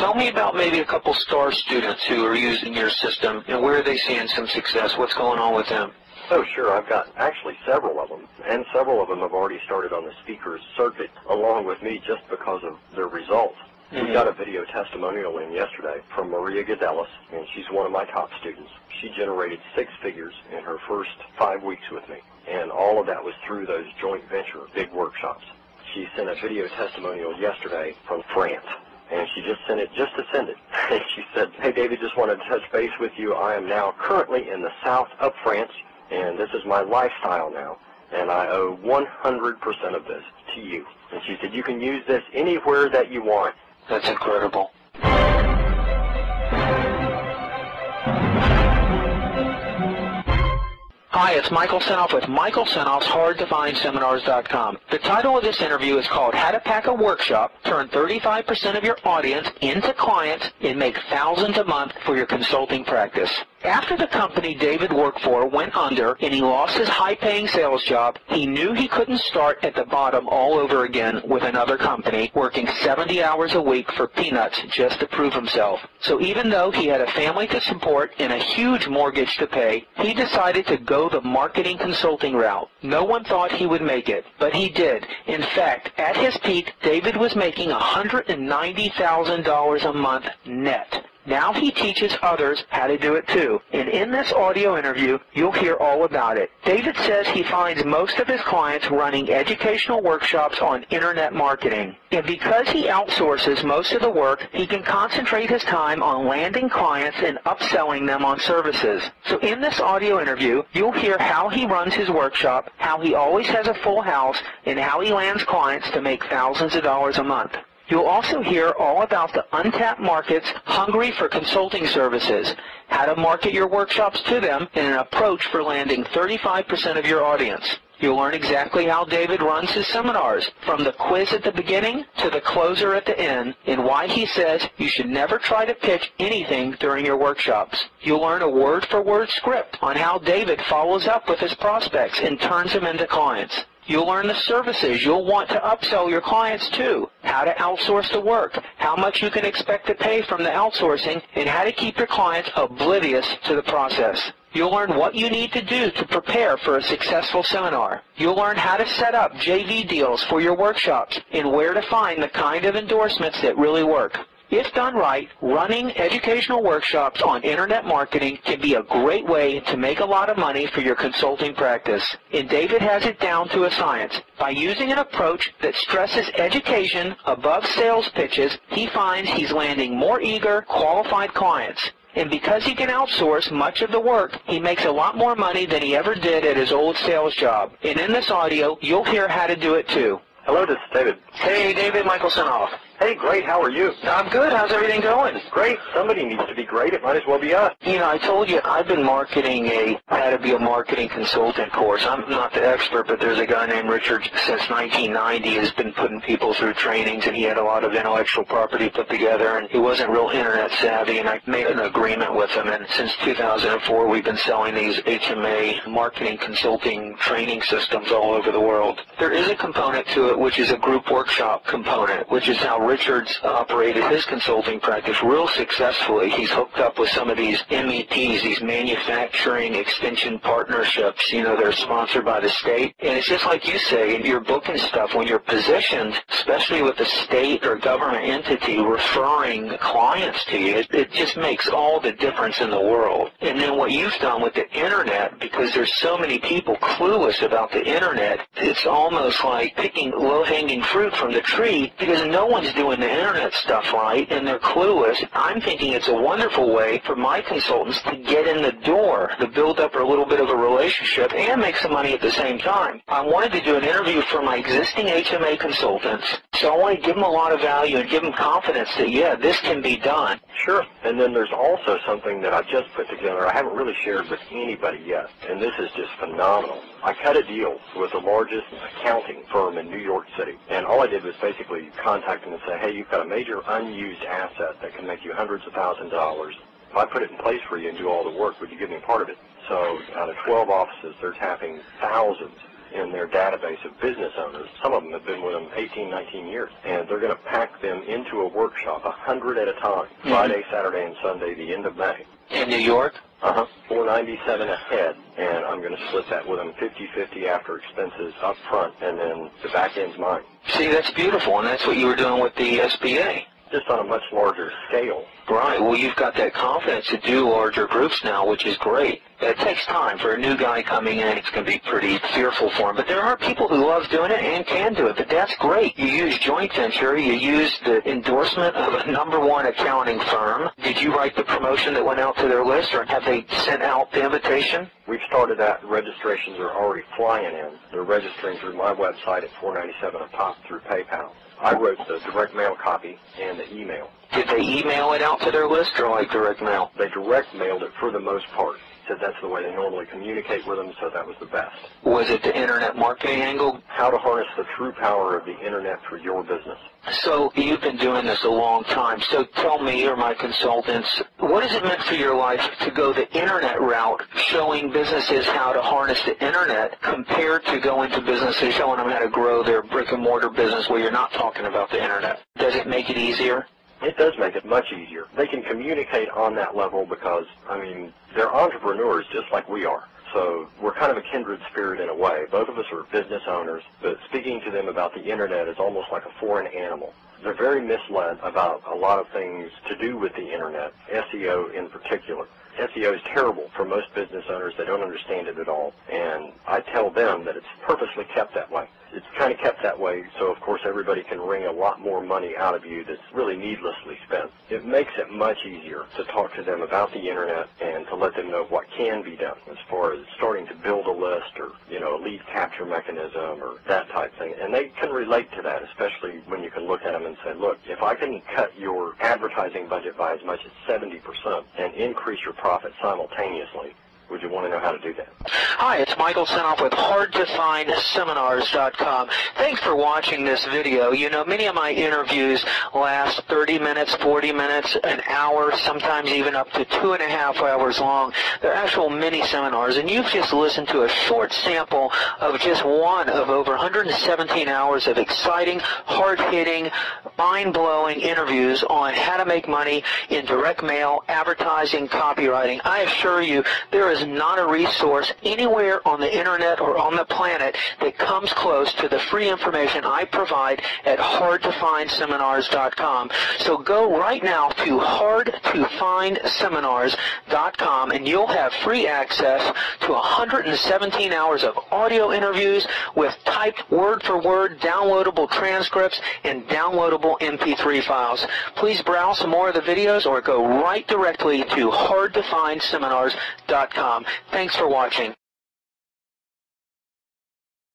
Tell me about maybe a couple STAR students who are using your system, and where are they seeing some success? What's going on with them? Oh, sure. I've got actually several of them, and several of them have already started on the speakers circuit along with me just because of their results. We got a video testimonial in yesterday from Maria Gadelis, and she's one of my top students. She generated 6 figures in her first 5 weeks with me, and all of that was through those joint venture big workshops. She sent a video testimonial yesterday from France, and she just sent it just to send it. And she said, "Hey, David, just wanted to touch base with you. I am now currently in the south of France, and this is my lifestyle now, and I owe 100% of this to you." And she said, "You can use this anywhere that you want." That's incredible. Hi, it's Michael Senoff with Michael Senoff's HardToFindSeminars.com. The title of this interview is called How to Pack a Workshop, Turn 35% of Your Audience into Clients, and Make Thousands a Month for Your Consulting Practice. After the company David worked for went under and he lost his high-paying sales job, he knew he couldn't start at the bottom all over again with another company, working 70 hours a week for peanuts just to prove himself. So even though he had a family to support and a huge mortgage to pay, he decided to go the marketing consulting route. No one thought he would make it, but he did. In fact, at his peak, David was making $190,000 a month net. Now he teaches others how to do it too, and in this audio interview, you'll hear all about it. David says he finds most of his clients running educational workshops on internet marketing, and because he outsources most of the work, he can concentrate his time on landing clients and upselling them on services. So in this audio interview, you'll hear how he runs his workshop, how he always has a full house, and how he lands clients to make thousands of dollars a month. You'll also hear all about the untapped markets hungry for consulting services, how to market your workshops to them, and an approach for landing 35% of your audience. You'll learn exactly how David runs his seminars, from the quiz at the beginning to the closer at the end, and why he says you should never try to pitch anything during your workshops. You'll learn a word-for-word script on how David follows up with his prospects and turns them into clients. You'll learn the services you'll want to upsell your clients to, how to outsource the work, how much you can expect to pay from the outsourcing, and how to keep your clients oblivious to the process. You'll learn what you need to do to prepare for a successful seminar. You'll learn how to set up JV deals for your workshops and where to find the kind of endorsements that really work. If done right, running educational workshops on internet marketing can be a great way to make a lot of money for your consulting practice. And David has it down to a science. By using an approach that stresses education above sales pitches, he finds he's landing more eager, qualified clients. And because he can outsource much of the work, he makes a lot more money than he ever did at his old sales job. And in this audio, you'll hear how to do it too. Hello, this is David. Hey, David, Michael Senoff. Hey, great. How are you? I'm good. How's everything going? Great. Somebody needs to be great. It might as well be us. You know, I told you I've been marketing a how to be a marketing consultant course. I'm not the expert, but there's a guy named Richard since 1990 has been putting people through trainings, and he had a lot of intellectual property put together, and he wasn't real internet savvy, and I made an agreement with him, and since 2004 we've been selling these HMA marketing consulting training systems all over the world. There is a component to it which is a group workshop component, which is how Richard's operated his consulting practice real successfully. He's hooked up with some of these MEPs, these manufacturing extension partnerships. You know, they're sponsored by the state. And it's just like you say, in your booking stuff, when you're positioned, especially with a state or government entity referring clients to you, it just makes all the difference in the world. And then what you've done with the internet, because there's so many people clueless about the internet, it's almost like picking low-hanging fruit from the tree, because no one's doing the internet stuff right, and they're clueless. I'm thinking it's a wonderful way for my consultants to get in the door, to build up a little bit of a relationship and make some money at the same time. I wanted to do an interview for my existing HMA consultants, so I want to give them a lot of value and give them confidence that, yeah, this can be done. Sure. And then there's also something that I've just put together. I haven't really shared with anybody yet, and this is just phenomenal. I cut a deal with the largest accounting firm in New York City, and all I did was basically contact them and say, hey, you've got a major unused asset that can make you hundreds of thousands of dollars. If I put it in place for you and do all the work, would you give me part of it? So out of 12 offices, they're tapping thousands in their database of business owners. Some of them have been with them 18, 19 years, and they're going to pack them into a workshop, 100 at a time, Friday, Saturday, and Sunday, the end of May. In New York? $497 a head, and I'm going to split that with them 50-50 after expenses up front, and then the back end's mine. See, that's beautiful, and that's what you were doing with the SBA. Just on a much larger scale. Right. Well, you've got that confidence to do larger groups now, which is great. It takes time for a new guy coming in. It's going to be pretty fearful for him. But there are people who love doing it and can do it. But that's great. You use joint venture. You use the endorsement of a #1 accounting firm. Did you write the promotion that went out to their list, or have they sent out the invitation? We've started that. Registrations are already flying in. They're registering through my website at $497 a pop through PayPal. I wrote the direct mail copy and the email. Did they email it out to their list or like direct mail? They direct mailed it for the most part. Said that's the way they normally communicate with them, so that was the best. Was it the internet marketing angle? How to harness the true power of the internet for your business. So you've been doing this a long time. So tell me, or my consultants, what has it meant for your life to go the internet route, showing businesses how to harness the internet, compared to going to businesses showing them how to grow their brick and mortar business where you're not talking about the internet? Does it make it easier? It does make it much easier. They can communicate on that level because, I mean, they're entrepreneurs just like we are. So we're kind of a kindred spirit in a way. Both of us are business owners, but speaking to them about the internet is almost like a foreign animal. They're very misled about a lot of things to do with the internet, SEO in particular. SEO is terrible for most business owners. They don't understand it at all. And I tell them that it's purposely kept that way. It's kind of kept that way so, of course, everybody can wring a lot more money out of you that's really needlessly spent. It makes it much easier to talk to them about the internet and to let them know what can be done as far as starting to build a list or, you know, a lead capture mechanism or that type thing. And they can relate to that, especially when you can look at them and say, look, if I can cut your advertising budget by as much as 70% and increase your profit simultaneously, would you want to know how to do that? Hi, it's Michael Senoff with HardToFindSeminars.com. Thanks for watching this video. You know, many of my interviews last 30 minutes, 40 minutes, an hour, sometimes even up to 2.5 hours long. They're actual mini seminars, and you've just listened to a short sample of just one of over 117 hours of exciting, hard-hitting, mind-blowing interviews on how to make money in direct mail, advertising, copywriting. I assure you, there is not a resource anywhere on the internet or on the planet that comes close to the free information I provide at HardToFindSeminars.com. So go right now to HardToFindSeminars.com and you'll have free access to 117 hours of audio interviews with typed word-for-word downloadable transcripts and downloadable MP3 files. Please browse some more of the videos or go right directly to HardToFindSeminars.com. Thanks for watching.